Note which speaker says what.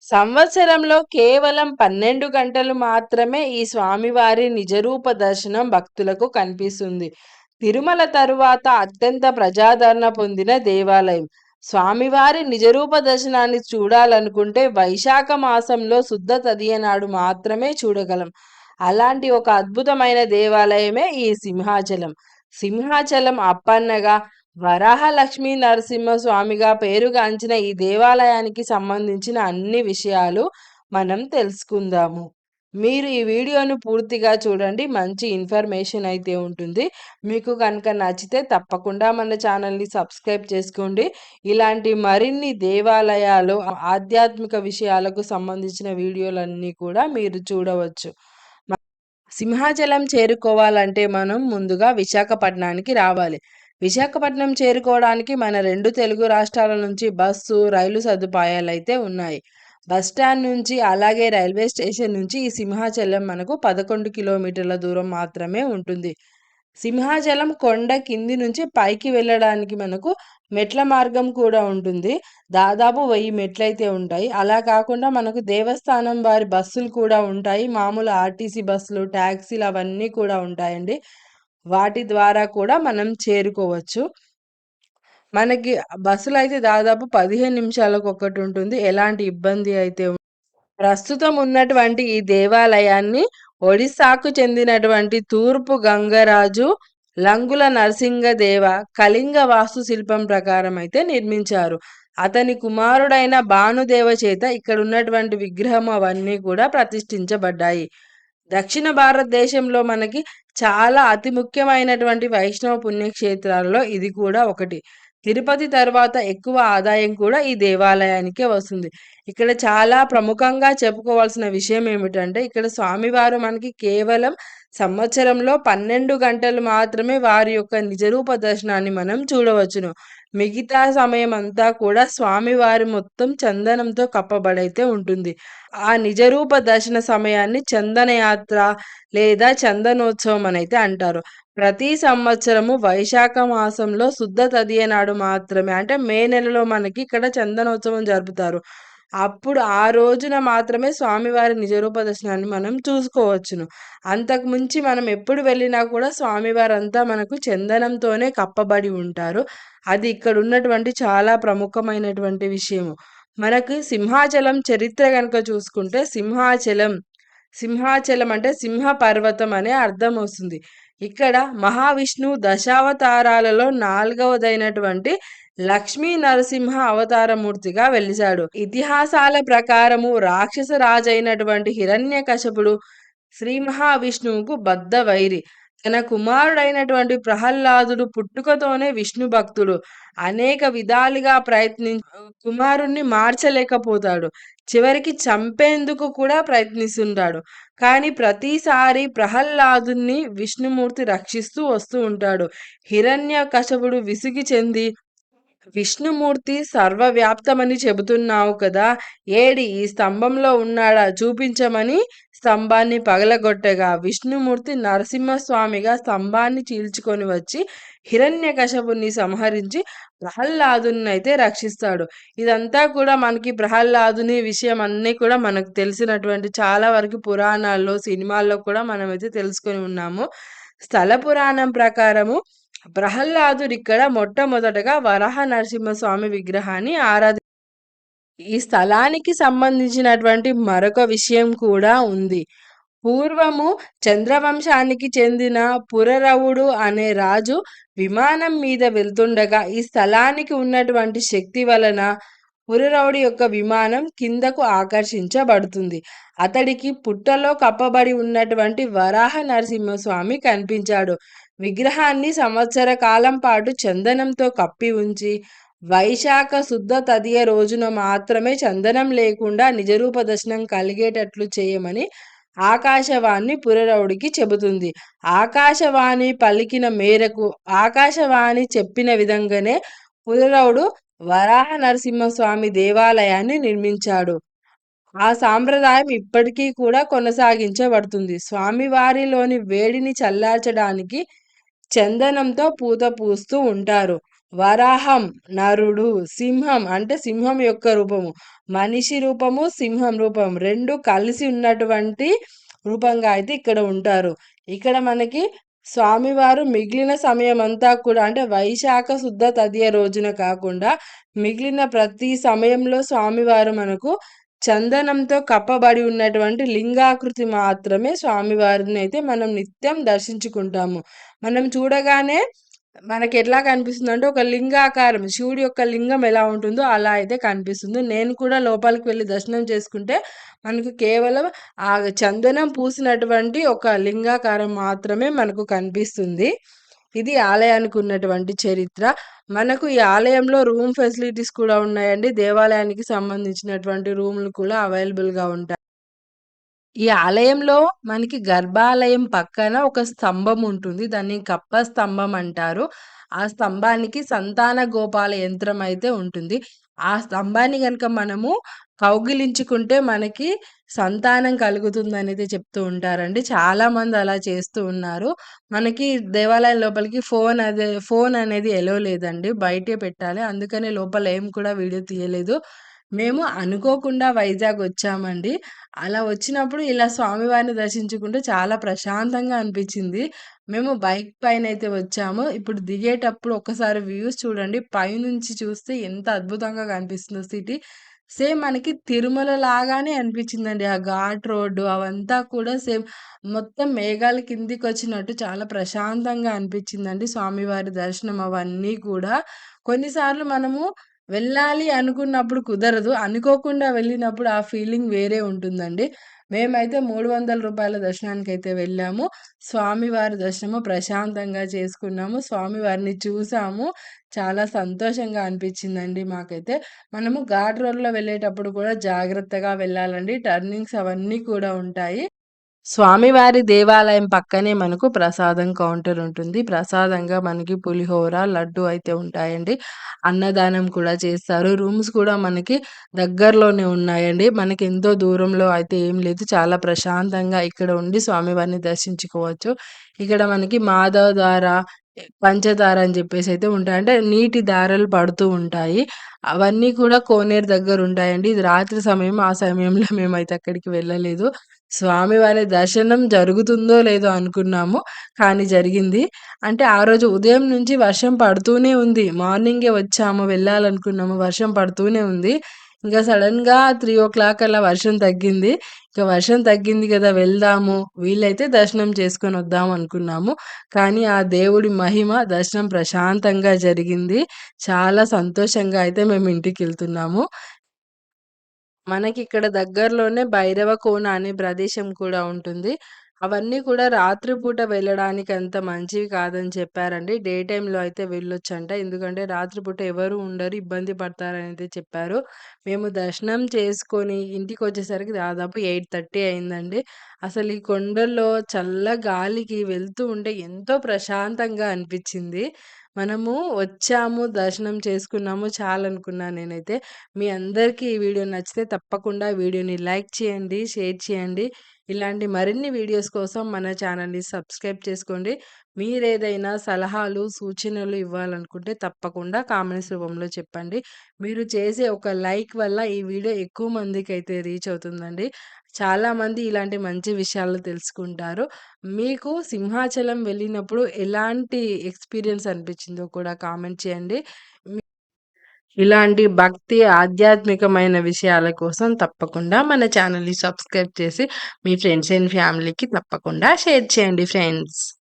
Speaker 1: సంవత్సరంలో కేవలం 12 గంటలు మాత్రమే ఈ స్వామివారి నిజరూప దర్శనం భక్తులకు కనిపిస్తుంది. తిరుమల తరువాత అత్యంత ప్రజాదరణ పొందిన దేవాలయం. స్వామివారి నిజరూప దర్శనాన్ని చూడాలనుకుంటే వైశాఖ మాసంలో శుద్ధ తదియ నాడు మాత్రమే చూడగలం. అలాంటి ఒక అద్భుతమైన దేవాలయమే ఈ సింహాచలం. సింహాచలం అప్పన్నగా, వరాహ లక్ష్మీ నరసింహస్వామిగా పేరుగాంచిన ఈ దేవాలయానికి సంబంధించిన అన్ని విషయాలు మనం తెలుసుకుందాము. మీరు ఈ వీడియోను పూర్తిగా చూడండి. మంచి ఇన్ఫర్మేషన్ అయితే ఉంటుంది. మీకు కనుక నచ్చితే తప్పకుండా మన ఛానల్ని సబ్స్క్రైబ్ చేసుకోండి. ఇలాంటి మరిన్ని దేవాలయాలు, ఆధ్యాత్మిక విషయాలకు సంబంధించిన వీడియోలన్నీ కూడా మీరు చూడవచ్చు. సింహాచలం చేరుకోవాలంటే మనం ముందుగా విశాఖపట్నానికి రావాలి. విశాఖపట్నం చేరుకోవడానికి మన 2 తెలుగు రాష్ట్రాల నుంచి బస్సు, రైలు సదుపాయాలైతే ఉన్నాయి. బస్ స్టాండ్ నుంచి అలాగే రైల్వే స్టేషన్ నుంచి ఈ సింహాచలం మనకు 11 కిలోమీటర్ల దూరం మాత్రమే ఉంటుంది. సింహాచలం కొండ కింది నుంచి పైకి వెళ్ళడానికి మనకు మెట్ల మార్గం కూడా ఉంటుంది. దాదాపు 1000 మెట్లయితే ఉంటాయి. అలా కాకుండా మనకు దేవస్థానం వారి బస్సులు కూడా ఉంటాయి. మామూలు ఆర్టీసీ బస్సులు, టాక్సీలు అవన్నీ కూడా ఉంటాయండి. వాటి ద్వారా కూడా మనం చేరుకోవచ్చు. మనకి బస్సులయితే దాదాపు 15 నిమిషాలకు ఒకటి ఉంటుంది. ఎలాంటి ఇబ్బంది అయితే ప్రస్తుతం ఉన్నటువంటి ఈ దేవాలయాన్ని ఒడిస్సాకు చెందినటువంటి తూర్పు గంగరాజు లంగుల నరసింగదేవ కళింగ వాస్తు శిల్పం ప్రకారం అయితే నిర్మించారు. అతని కుమారుడైన భానుదేవ చేత ఇక్కడ ఉన్నటువంటి విగ్రహం అవన్నీ కూడా ప్రతిష్ఠించబడ్డాయి. దక్షిణ భారతదేశంలో మనకి చాలా అతి ముఖ్యమైనటువంటి వైష్ణవ పుణ్యక్షేత్రాల్లో ఇది కూడా ఒకటి. తిరుపతి తర్వాత ఎక్కువ ఆదాయం కూడా ఈ దేవాలయానికే వస్తుంది. ఇక్కడ చాలా ప్రముఖంగా చెప్పుకోవాల్సిన విషయం ఏమిటంటే, ఇక్కడ స్వామివారు మనకి కేవలం సంవత్సరంలో 12 గంటలు మాత్రమే వారి యొక్క నిజరూప దర్శనాన్ని మనం చూడవచ్చును. మిగతా సమయం అంతా కూడా స్వామివారి మొత్తం చందనంతో కప్పబడైతే ఉంటుంది. ఆ నిజరూప దర్శన సమయాన్ని చందనయాత్ర లేదా చందనోత్సవం అనైతే అంటారు. ప్రతి సంవత్సరము వైశాఖ మాసంలో శుద్ధ తదియ నాడు మాత్రమే, అంటే మే నెలలో మనకి ఇక్కడ చందనోత్సవం జరుపుతారు. అప్పుడు ఆ రోజున మాత్రమే స్వామివారి నిజరూప దర్శనాన్ని మనం చూసుకోవచ్చును. అంతకు మించి మనం ఎప్పుడు వెళ్ళినా కూడా స్వామివారంతా మనకు చందనంతోనే కప్పబడి ఉంటారు. అది ఇక్కడ ఉన్నటువంటి చాలా ప్రముఖమైనటువంటి విషయము. మనకు సింహాచలం చరిత్ర గనుక చూసుకుంటే సింహాచలం అంటే సింహ పర్వతం అనే అర్థం వస్తుంది. ఇక్కడ మహావిష్ణువు దశావతారాలలో 4వదైనటువంటి లక్ష్మీ నరసింహ అవతారమూర్తిగా వెలిశాడు. ఇతిహాసాల ప్రకారము రాక్షస రాజైనటువంటి హిరణ్యకశపుడు శ్రీ మహావిష్ణువుకు బద్ధ వైరి. తన కుమారుడైనటువంటి ప్రహ్లాదుడు పుట్టుకతోనే విష్ణు భక్తుడు. అనేక విధాలుగా కుమారుణ్ణి మార్చలేకపోతాడు. చివరికి చంపేందుకు కూడా ప్రయత్నిస్తుంటాడు. కానీ ప్రతిసారి ప్రహ్లాదుని విష్ణుమూర్తి రక్షిస్తూ వస్తూ ఉంటాడు. హిరణ్యకశపుడు విసిగి చెంది, విష్ణుమూర్తి సర్వవ్యాప్తమని చెబుతున్నావు కదా, ఏడి ఈ స్తంభంలో ఉన్నాడా చూపించమని స్తంభాన్ని పగలగొట్టగా విష్ణుమూర్తి నరసింహస్వామిగా స్తంభాన్ని చీల్చుకొని వచ్చి హిరణ్యకశపుని సంహరించి ప్రహ్లాదుని అయితే రక్షిస్తాడు. ఇదంతా కూడా మనకి ప్రహ్లాదుని విషయం అన్నీ కూడా మనకు తెలిసినటువంటి చాలా వరకు పురాణాల్లో, సినిమాల్లో కూడా మనమైతే తెలుసుకొని ఉన్నాము. స్థల పురాణం ప్రకారము ప్రహ్లాదుడు ఇక్కడ మొట్టమొదటగా వరాహ నరసింహస్వామి విగ్రహాన్ని ఈ స్థలానికి సంబంధించినటువంటి మరొక విషయం కూడా ఉంది. పూర్వము చంద్రవంశానికి చెందిన పురరవుడు అనే రాజు విమానం మీద వెళ్తుండగా ఈ స్థలానికి ఉన్నటువంటి శక్తి వలన పురరవుడి యొక్క విమానం కిందకు ఆకర్షించబడుతుంది. అతడికి పుట్టలో కప్పబడి ఉన్నటువంటి వరాహ నరసింహస్వామి కనిపించాడు. విగ్రహాన్ని సంవత్సర కాలం పాటు చందనంతో కప్పి ఉంచి వైశాఖ శుద్ధ తదియ రోజున మాత్రమే చందనం లేకుండా నిజరూప దర్శనం కలిగేటట్లు చేయమని ఆకాశవాణి పురరవుడికి చెబుతుంది. ఆకాశవాణి పలికిన మేరకు, ఆకాశవాణి చెప్పిన విధంగానే పురరవుడు వరాహ నరసింహస్వామి దేవాలయాన్ని నిర్మించాడు. ఆ సాంప్రదాయం ఇప్పటికీ కూడా కొనసాగించబడుతుంది. స్వామివారిలోని వేడిని చల్లార్చడానికి చందనంతో పూత పూస్తూ ఉంటారు. వరాహం నరుడు, సింహం అంటే సింహం యొక్క రూపము, మనిషి రూపము, సింహం రూపం 2 కలిసి ఉన్నటువంటి రూపంగా అయితే ఇక్కడ ఉంటారు. ఇక్కడ మనకి స్వామివారు మిగిలిన సమయం అంతా కూడా అంటే వైశాఖ శుద్ధ తదియ రోజున కాకుండా మిగిలిన ప్రతి సమయంలో స్వామివారు మనకు చందనంతో కప్పబడి ఉన్నటువంటి లింగాకృతి మాత్రమే స్వామివారిని అయితే మనం నిత్యం దర్శించుకుంటాము. మనం చూడగానే మనకెట్లా కనిపిస్తుందంటే ఒక లింగాకారం, శివుడి యొక్క లింగం ఎలా ఉంటుందో అలా అయితే కనిపిస్తుంది. నేను కూడా లోపలికి వెళ్లి దర్శనం చేసుకుంటే మనకు కేవలం ఆ చందనం పూసినటువంటి ఒక లింగాకారం మాత్రమే మనకు కనిపిస్తుంది. ఇది ఆలయానికి ఉన్నటువంటి చరిత్ర. మనకు ఈ ఆలయంలో రూమ్ ఫెసిలిటీస్ కూడా ఉన్నాయండి. దేవాలయానికి సంబంధించినటువంటి రూములు కూడా అవైలబుల్‌గా ఉంటాయి. ఈ ఆలయంలో మనకి గర్భాలయం పక్కన ఒక స్తంభం ఉంటుంది. దాన్ని కప్ప స్తంభం అంటారు. ఆ స్తంభానికి సంతాన గోపాల యంత్రం అయితే ఉంటుంది. ఆ స్తంభాన్ని గనుక మనము కౌగిలించుకుంటే మనకి సంతానం కలుగుతుందనైతే చెప్తూ ఉంటారండి. చాలామంది అలా చేస్తూ ఉన్నారు. మనకి దేవాలయం లోపలికి ఫోన్ అనేది ఎలో లేదండి. బయటే పెట్టాలి. అందుకనే లోపల ఏం కూడా వీడియో తీయలేదు. మేము అనుకోకుండా వైజాగ్ వచ్చామండి. అలా వచ్చినప్పుడు ఇలా స్వామివారిని దర్శించుకుంటే చాలా ప్రశాంతంగా అనిపించింది. మేము బైక్ పైనైతే వచ్చాము. ఇప్పుడు దిగేటప్పుడు ఒక్కసారి వ్యూస్ చూడండి. పైనుంచి చూస్తే ఎంత అద్భుతంగా కనిపిస్తుందో సిటీ. సేమ్ మనకి తిరుమల లాగానే అనిపించిందండి. ఆ ఘాట్ రోడ్డు అవంతా కూడా సేమ్ మొత్తం మేఘాలు కిందికొచ్చినట్టు చాలా ప్రశాంతంగా అనిపించిందండి. స్వామివారి దర్శనం అవన్నీ కూడా. కొన్నిసార్లు మనము వెళ్ళాలి అనుకున్నప్పుడు కుదరదు. అనుకోకుండా వెళ్ళినప్పుడు ఆ ఫీలింగ్ వేరే ఉంటుందండి. మేమైతే రూ. 300 దర్శనానికైతే వెళ్ళాము. స్వామివారి దర్శనము ప్రశాంతంగా చేసుకున్నాము. స్వామివారిని చూసాము. చాలా సంతోషంగా అనిపించిందండి మాకైతే. మనము ఘాట్ రోడ్‌లో వెళ్ళేటప్పుడు కూడా జాగ్రత్తగా వెళ్ళాలండి. టర్నింగ్స్ అవన్నీ కూడా ఉంటాయి. స్వామివారి దేవాలయం పక్కనే మనకు ప్రసాదం కౌంటర్ ఉంటుంది. ప్రసాదంగా మనకి పులిహోర, లడ్డు అయితే ఉంటాయండి. అన్నదానం కూడా చేస్తారు. రూమ్స్ కూడా మనకి దగ్గరలోనే ఉన్నాయండి. మనకి ఎంతో దూరంలో అయితే ఏం లేదు. చాలా ప్రశాంతంగా ఇక్కడ ఉండి స్వామివారిని దర్శించుకోవచ్చు. ఇక్కడ మనకి మాధవ దార, పంచదార అని చెప్పేసి అయితే ఉంటాయి. అంటే నీటి దారలు పడుతూ ఉంటాయి. అవన్నీ కూడా కోనేరు దగ్గర ఉంటాయండి. ఇది రాత్రి సమయం. ఆ సమయంలో మేమైతే అక్కడికి వెళ్ళలేదు. స్వామివారి దర్శనం జరుగుతుందో లేదో అనుకున్నాము. కానీ జరిగింది. అంటే ఆ రోజు ఉదయం నుంచి వర్షం పడుతూనే ఉంది. మార్నింగే వచ్చాము, వెళ్ళాలనుకున్నాము. వర్షం పడుతూనే ఉంది. ఇంక సడెన్‌గా 3:00 అలా వర్షం తగ్గింది. ఇక వర్షం తగ్గింది గదా! వెళ్దాము. వీలైతే దర్శనం చేసుకొనొద్దాం అనుకున్నాము. కానీ ఆ దేవుడి మహిమ దర్శనం ప్రశాంతంగా జరిగింది. చాలా సంతోషంగా అయితే మేము ఇంటికెళ్తున్నాము. మనకిక్కడ దగ్గరలోనే భైరవ కోన అనే ప్రదేశం కూడా ఉంటుంది. అవన్నీ కూడా రాత్రి పూట వెళ్ళడానికి అంత మంచివి కాదని చెప్పారండి. డే టైమ్‌లో అయితే వెళ్ళొచ్చంట. ఎందుకంటే రాత్రి పూట ఎవరు ఉండరు, ఇబ్బంది పడతారనైతే చెప్పారు. మేము దర్శనం చేసుకొని ఇంటికొచ్చేసరికి దాదాపు 8:30 అయిందండి. అసలు ఈ కొండల్లో చల్ల గాలికి వెళ్తూ ఉంటే ఎంతో ప్రశాంతంగా అనిపిచ్చింది. మనము వచ్చాము, దర్శనం చేసుకున్నాము చాలనుకున్నా నేనైతే. మీ అందరికీ ఈ వీడియో నచ్చితే తప్పకుండా వీడియోని లైక్ చేయండి, షేర్ చేయండి. ఇలాంటి మరిన్ని వీడియోస్ కోసం మన ఛానల్‌ని సబ్స్క్రైబ్ చేసుకోండి. మీరేదైనా సలహాలు, సూచనలు ఇవ్వాలనుకుంటే తప్పకుండా కామెంట్స్ రూపంలో చెప్పండి. మీరు చేసే ఒక లైక్ వల్ల ఈ వీడియో ఎక్కువ మందికైతే రీచ్ అవుతుందండి. చాలామంది ఇలాంటి మంచి విషయాలు తెలుసుకుంటారు. మీకు సింహాచలం వెళ్ళినప్పుడు ఎలాంటి ఎక్స్‌పీరియన్స్ అనిపించిందో కూడా కామెంట్ చేయండి. ఇలాంటి భక్తి, ఆధ్యాత్మికమైన విషయాల కోసం తప్పకుండా మన ఛానల్‌ని సబ్స్క్రైబ్ చేసి మీ ఫ్రెండ్స్ అండ్ ఫ్యామిలీకి తప్పకుండా షేర్ చేయండి ఫ్రెండ్స్.